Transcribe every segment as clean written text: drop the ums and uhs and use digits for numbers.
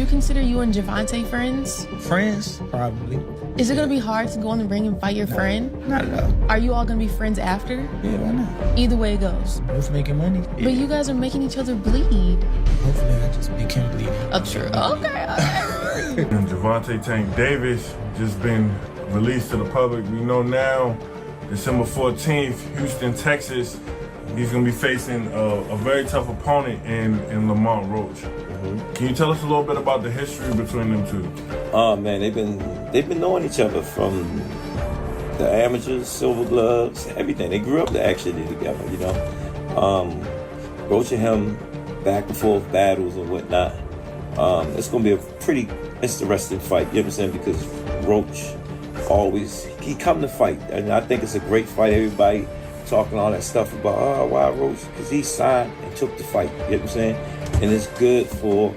you consider you and Gervonta friends? Friends, probably. Is it gonna be hard to go in the ring and fight your friend? Not at all. Are you all gonna be friends after? Yeah, why not? Either way it goes. Both making money. Yeah. But you guys are making each other bleed. Hopefully I just make him bleed. Oh, true. Okay. And Gervonta Tank Davis just been released to the public. We know now, December 14th, Houston, Texas, he's gonna be facing a very tough opponent in Lamont Roach. Can you tell us a little bit about the history between them two? Oh man, they've been knowing each other from the amateurs, silver gloves, everything. They grew up actually together, you know. Roach and him back and forth battles and whatnot. It's gonna be a pretty interesting fight, you know what I'm saying? Because Roach he come to fight, and I think it's a great fight. Everybody talking all that stuff about, oh, why Roach? Because he signed and took the fight, you know what I'm saying? And it's good for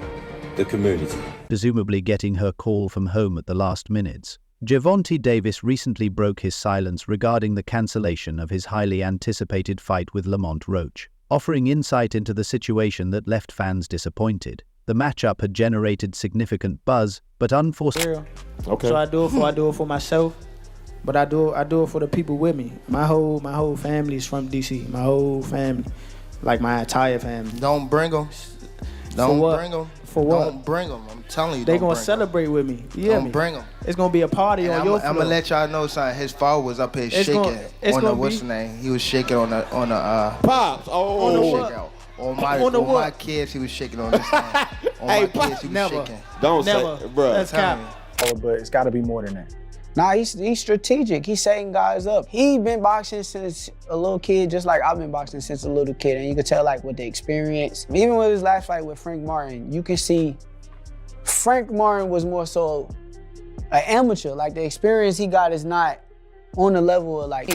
the community. Presumably getting her call from home at the last minutes, Gervonta Davis recently broke his silence regarding the cancellation of his highly anticipated fight with Lamont Roach, offering insight into the situation that left fans disappointed. The matchup had generated significant buzz, but unforeseen. Okay. So I do it for myself, but I do it for the people with me. My whole family is from DC. My whole family, like my entire family. Don't bring them. Don't bring them. For what? Don't bring them. I'm telling you. They gonna celebrate with me. You hear me? Don't bring them. It's gonna be a party on your floor. I'm gonna let y'all know something. His father was up here shaking on the what's the name? He was shaking on the pops. On my kids, he was shaking on this thing. On my kids, he was shaking. Don't never. say, bro. That's cap. But it's got to be more than that. Nah, he's strategic. He's setting guys up. He been boxing since a little kid, just like I've been boxing since a little kid. And you can tell, like, with the experience. Even with his last fight with Frank Martin, you can see Frank Martin was more so an amateur. Like, the experience he got is not on the level of, like...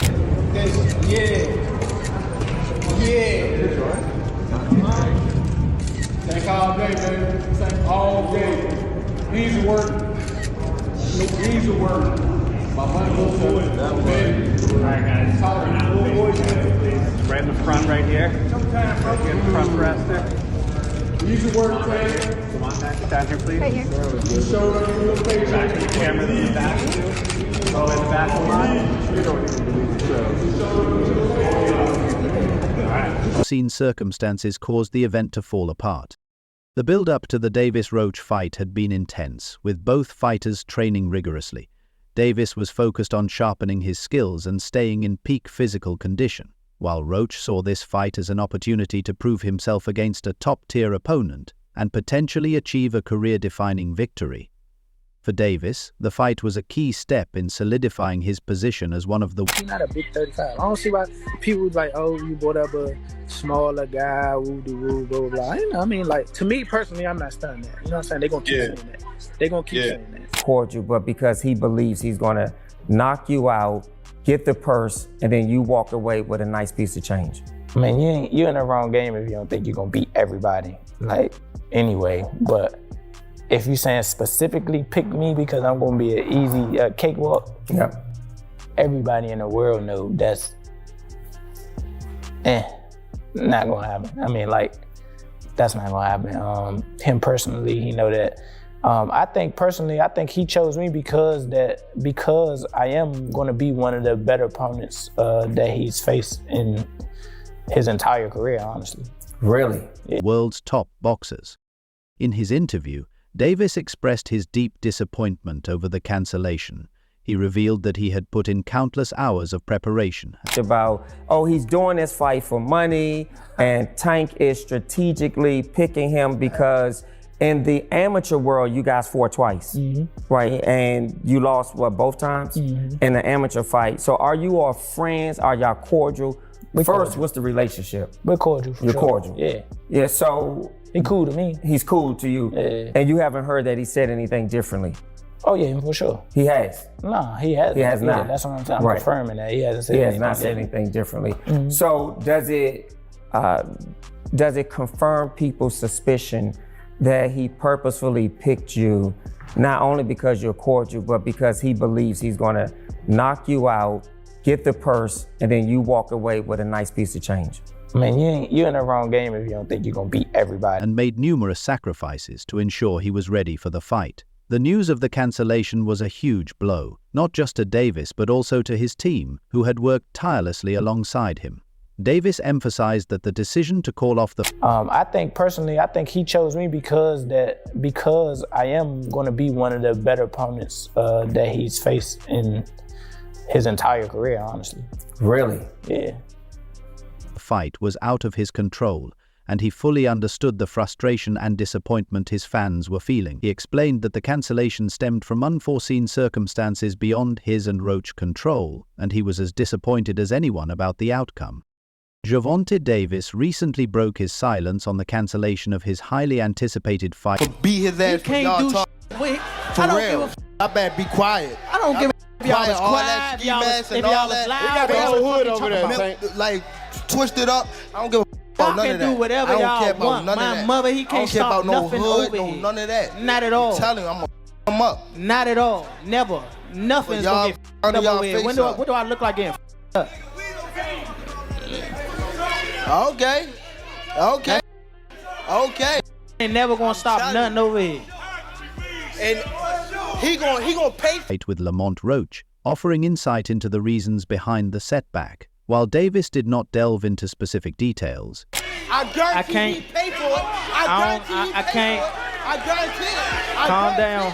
Tank all day, baby. Tank all day. Easy work. Easy work. My money goes to it. All right, guys. Right in the front, right here. Right here in the front rest there. Easy work, Tank. Come on, back. Get down here, please. Right here. Shoulder to the face. Back to the camera in the back. All the way in the back of the line. You don't even believe the Scene circumstances caused the event to fall apart. The build-up to the Davis-Roach fight had been intense, with both fighters training rigorously. Davis was focused on sharpening his skills and staying in peak physical condition, while Roach saw this fight as an opportunity to prove himself against a top-tier opponent and potentially achieve a career-defining victory. For Davis, the fight was a key step in solidifying his position as one of the... He's not a big 35. I don't see why people like, oh, you brought up a smaller guy, woo-de-woo, blah, blah, blah. You know, I mean, like, to me personally, I'm not stunned that. You know what I'm saying? They're going to keep saying that. They're going to keep saying that. Cordial, but because he believes he's going to knock you out, get the purse, and then you walk away with a nice piece of change. I mean, you're in the wrong game if you don't think you're going to beat everybody. Like, anyway, but... If you're saying specifically pick me because I'm gonna be an easy cakewalk, everybody in the world knows that's not gonna happen. I mean, like, that's not gonna happen. Him personally, he know that. I think he chose me because I am gonna be one of the better opponents that he's faced in his entire career, honestly. Really? Yeah. World's top boxers. In his interview, Davis expressed his deep disappointment over the cancellation. He revealed that he had put in countless hours of preparation. About, oh, he's doing this fight for money, and Tank is strategically picking him because in the amateur world, you guys fought twice, right? And you lost, what, both times? In the amateur fight. So are you all friends? Are y'all cordial? First, what's the relationship? We're cordial, for You're sure. cordial? Yeah. Yeah, so... He's cool to me. He's cool to you. Yeah. And you haven't heard that he said anything differently? Oh yeah, for sure. He has? Nah, he hasn't. He has not. Yeah, that's what I'm saying. I'm confirming that. He hasn't said anything. He has not said anything differently. So does it confirm people's suspicion that he purposefully picked you, not only because you're cordial, but because he believes he's gonna knock you out, get the purse, and then you walk away with a nice piece of change? I mean, you're in the wrong game if you don't think you're gonna beat everybody. And made numerous sacrifices to ensure he was ready for the fight. The news of the cancellation was a huge blow, not just to Davis but also to his team, who had worked tirelessly alongside him. Davis emphasized that the decision to call off the I think personally, I think he chose me because I am going to be one of the better opponents that he's faced in his entire career, honestly. Really? Yeah. fight was out of his control, and he fully understood the frustration and disappointment his fans were feeling. He explained that the cancellation stemmed from unforeseen circumstances beyond his and Roach control, and he was as disappointed as anyone about the outcome. Gervonta Davis recently broke his silence on the cancellation of his highly anticipated fight. Beat his ass for y'all talk. For real. I better be quiet. I don't give a if y'all was all quiet, that if ski y'all mask was and all that. loud. We got the whole hood over there, about. like twisted up. I don't give a Y'all about none can of that. do whatever I don't y'all care about want. none of My that. mother, he I can't don't care stop about no nothing hood, over no here. none of that. Not at all. I'm telling you, I'm gonna him up. Not at all. Never. Nothing's Y'all gonna get under up y'all over here. face What do I look like getting up? Okay. Ain't never gonna stop nothing over here. And he gonna pay With Lamont Roach, offering insight into the reasons behind the setback. While Davis did not delve into specific details, I guarantee I can't. he pay for it. I can't. guarantee it. Calm down.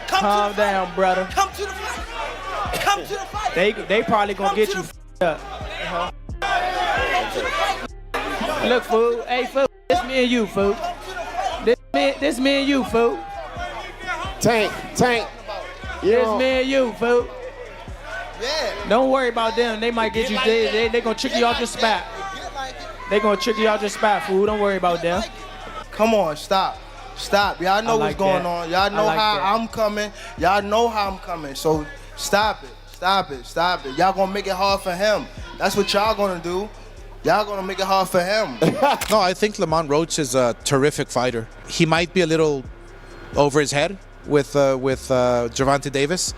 Calm down, brother. Come to the fight. Come to the fight. They probably gonna get you up. Look, fool. Hey, fool. This me and you, fool. This me and you, fool. Tank. This me and you, fool. Yeah. Don't worry about them. They might get you. They gonna trick you off your spot. They gonna trick you out your spot, fool. Don't worry about them. Come on, stop. Y'all know what's going on. Y'all know how I'm coming. Y'all know how I'm coming. So stop it. Y'all gonna make it hard for him. That's what y'all gonna do. Y'all gonna make it hard for him. No, I think Lamont Roach is a terrific fighter. He might be a little over his head with Gervonta Davis.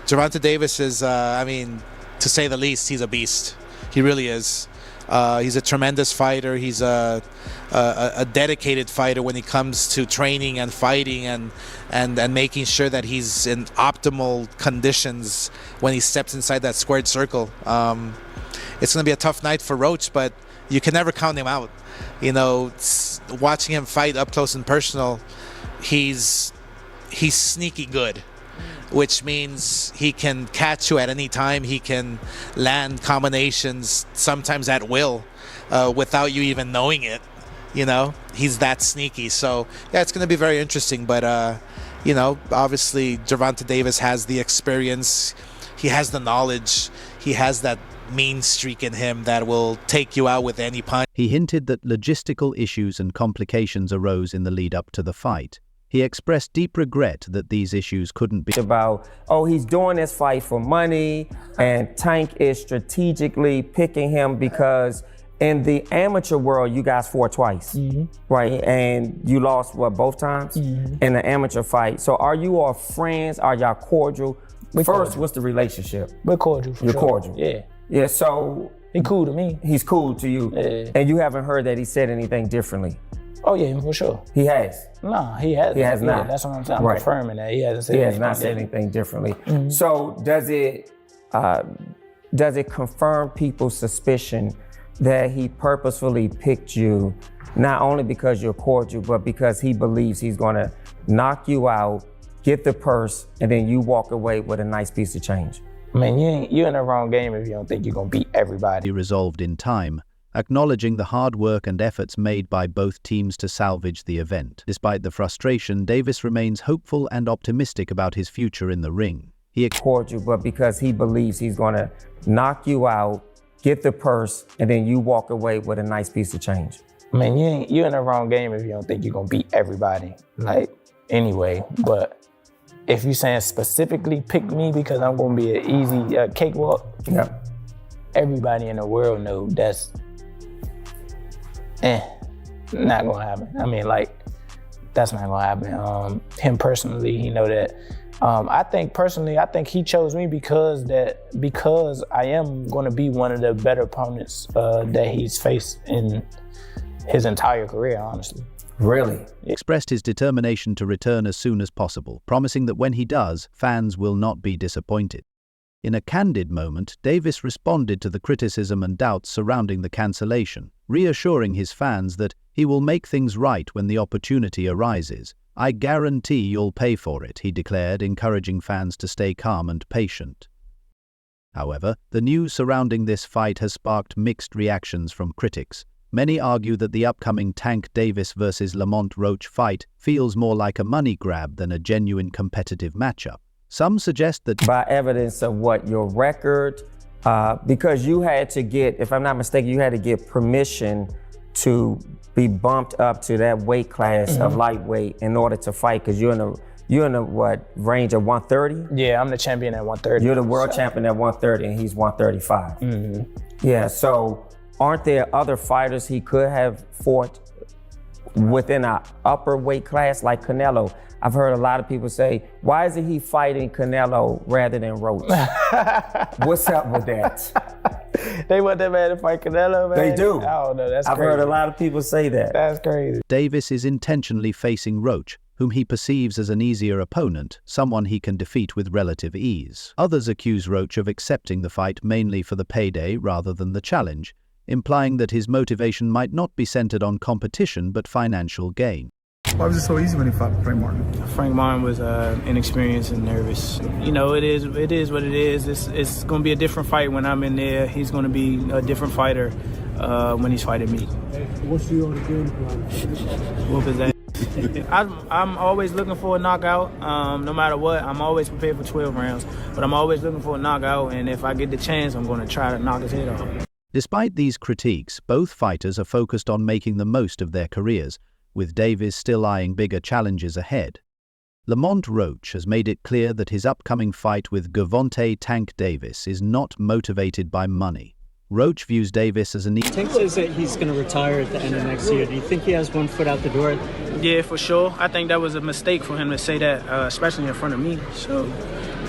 Gervonta Davis is, to say the least, he's a beast. He really is. He's a tremendous fighter. He's a dedicated fighter when it comes to training and fighting and making sure that he's in optimal conditions when he steps inside that squared circle. It's going to be a tough night for Roach, but you can never count him out. You know, watching him fight up close and personal, he's sneaky good, which means he can catch you at any time. He can land combinations, sometimes at will, without you even knowing it. You know, he's that sneaky. So, yeah, it's going to be very interesting. But, obviously, Gervonta Davis has the experience. He has the knowledge. He has that mean streak in him that will take you out with any punch. He hinted that logistical issues and complications arose in the lead up to the fight. He expressed deep regret that these issues couldn't be about, he's doing this fight for money, and Tank is strategically picking him because in the amateur world, you guys fought twice, right? And you lost, both times in the amateur fight. So are you all friends? Are y'all cordial? First, what's the relationship? We're cordial for You're sure. cordial? Yeah. Yeah, so... He cool to me. He's cool to you. Yeah. And you haven't heard that he said anything differently? Oh yeah, for sure. He has? Nah, he hasn't. He has not. Yeah, that's what I'm saying. I'm confirming that. He hasn't said He anything. has not said anything differently. So does it confirm people's suspicion that he purposefully picked you, not only because you're cordial, but because he believes he's gonna knock you out, get the purse, and then you walk away with a nice piece of change? I mean, you're in the wrong game if you don't think you're gonna beat everybody. He resolved in time, acknowledging the hard work and efforts made by both teams to salvage the event. Despite the frustration, Davis remains hopeful and optimistic about his future in the ring. He cordial, but because he believes he's gonna knock you out, get the purse, and then you walk away with a nice piece of change. I mean, you're in the wrong game if you don't think you're gonna beat everybody. Anyway, but if you're saying specifically pick me because I'm gonna be an easy cakewalk, everybody in the world knows that's not gonna happen. I mean, that's not gonna happen. Him personally, he know that. I think he chose me because I am gonna be one of the better opponents that he's faced in his entire career, honestly. Really? Expressed his determination to return as soon as possible, promising that when he does, fans will not be disappointed. In a candid moment, Davis responded to the criticism and doubts surrounding the cancellation, reassuring his fans that he will make things right when the opportunity arises. "I guarantee you'll pay for it," he declared, encouraging fans to stay calm and patient. However, the news surrounding this fight has sparked mixed reactions from critics. Many argue that the upcoming Tank Davis versus Lamont Roach fight feels more like a money grab than a genuine competitive matchup. Some suggest that by evidence of what your record, because you had to get, if I'm not mistaken, you had to get permission to be bumped up to that weight class of lightweight in order to fight, because you're in the what range of 130? Yeah, I'm the champion at 130. You're the world champion at 130, and he's 135. Yeah, so aren't there other fighters he could have fought within an upper weight class like Canelo? I've heard a lot of people say, why isn't he fighting Canelo rather than Roach? What's up with that? They want that man to fight Canelo, man. They do. Oh, no, that's I've crazy. heard a lot of people say that. That's crazy. Davis is intentionally facing Roach, whom he perceives as an easier opponent, someone he can defeat with relative ease. Others accuse Roach of accepting the fight mainly for the payday rather than the challenge, implying that his motivation might not be centered on competition but financial gain. Why was it so easy when he fought Frank Martin? Frank Martin was inexperienced and nervous. You know, it is what it is. It's going to be a different fight when I'm in there. He's going to be a different fighter when he's fighting me. What's your game plan? Whoop his ass. I'm always looking for a knockout. No matter what, I'm always prepared for 12 rounds. But I'm always looking for a knockout, and if I get the chance, I'm going to try to knock his head off. Despite these critiques, both fighters are focused on making the most of their careers, with Davis still eyeing bigger challenges ahead. Lamont Roach has made it clear that his upcoming fight with Gervonta "Tank" Davis is not motivated by money. Roach views Davis as an... Tank says that he's going to retire at the end of next year. Do you think he has one foot out the door? Yeah, for sure. I think that was a mistake for him to say that, especially in front of me. So,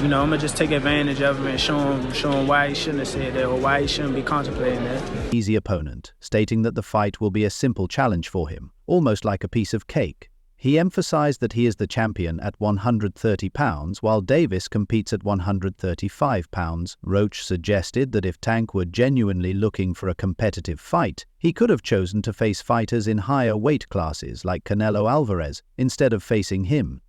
you know, I'm going to just take advantage of him and show him why he shouldn't have said that or why he shouldn't be contemplating that. Easy opponent, stating that the fight will be a simple challenge for him, almost like a piece of cake. He emphasized that he is the champion at 130 pounds, while Davis competes at 135 pounds. Roach suggested that if Tank were genuinely looking for a competitive fight, he could have chosen to face fighters in higher weight classes like Canelo Alvarez instead of facing him.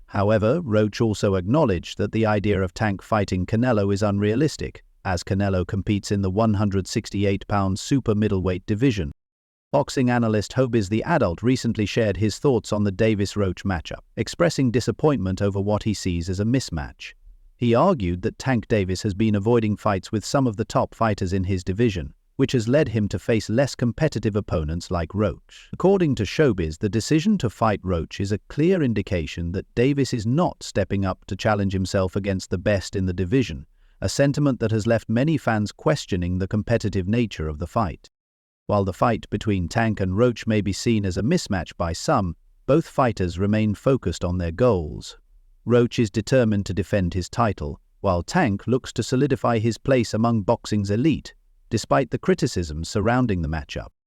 However, Roach also acknowledged that the idea of Tank fighting Canelo is unrealistic, as Canelo competes in the 168-pound super middleweight division. Boxing analyst Hobis the Adult recently shared his thoughts on the Davis-Roach matchup, expressing disappointment over what he sees as a mismatch. He argued that Tank Davis has been avoiding fights with some of the top fighters in his division, which has led him to face less competitive opponents like Roach. According to Showbiz, the decision to fight Roach is a clear indication that Davis is not stepping up to challenge himself against the best in the division, a sentiment that has left many fans questioning the competitive nature of the fight. While the fight between Tank and Roach may be seen as a mismatch by some, both fighters remain focused on their goals. Roach is determined to defend his title, while Tank looks to solidify his place among boxing's elite, despite the criticism surrounding the matchup.